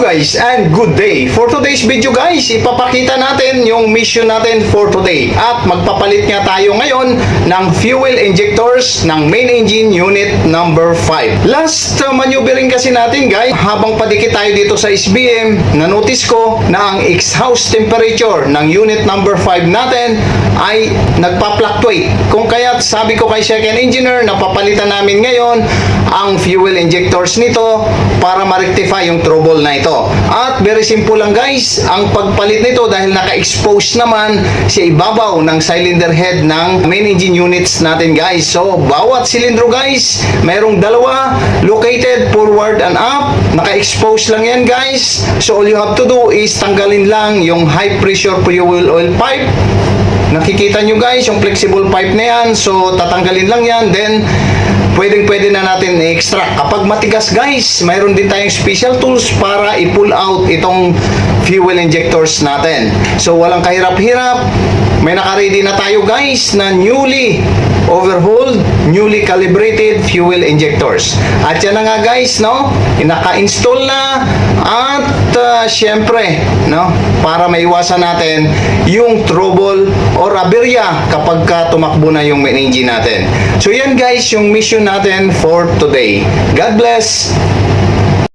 guys and good day. For today's video guys, ipapakita natin yung mission natin for today. At magpapalit nga tayo ngayon ng fuel injectors ng main engine unit number 5. Last maneuvering kasi natin guys, habang padikit tayo dito sa SBM, na-notice ko na ang exhaust temperature ng unit number 5 natin ay nagpa-fluctuate. Kung kaya sabi ko kay second engineer na papalitan namin ngayon ang fuel injectors nito para ma-rectify yung trouble na ito. At very simple lang guys, ang pagpalit nito dahil naka-expose naman sa ibabaw ng cylinder head ng main engine units natin guys. So bawat silindro guys, mayroong dalawa located forward and up. Naka-expose lang yan guys. So all you have to do is tanggalin lang yung high pressure fuel oil pipe. Nakikita nyo guys yung flexible pipe na yan. So tatanggalin lang yan, then pwede na natin i-extract. Kapag matigas guys, mayroon din tayong special tools para i-pull out itong fuel injectors natin. So walang kahirap-hirap, may naka-ready na tayo guys na newly overhauled, newly calibrated fuel injectors. At yan na nga guys, no? Naka-install na at syempre, no? Para maiwasan natin yung trouble or aberya kapag tumakbo na yung main engine natin. So yan guys, yung mission natin for today. God bless!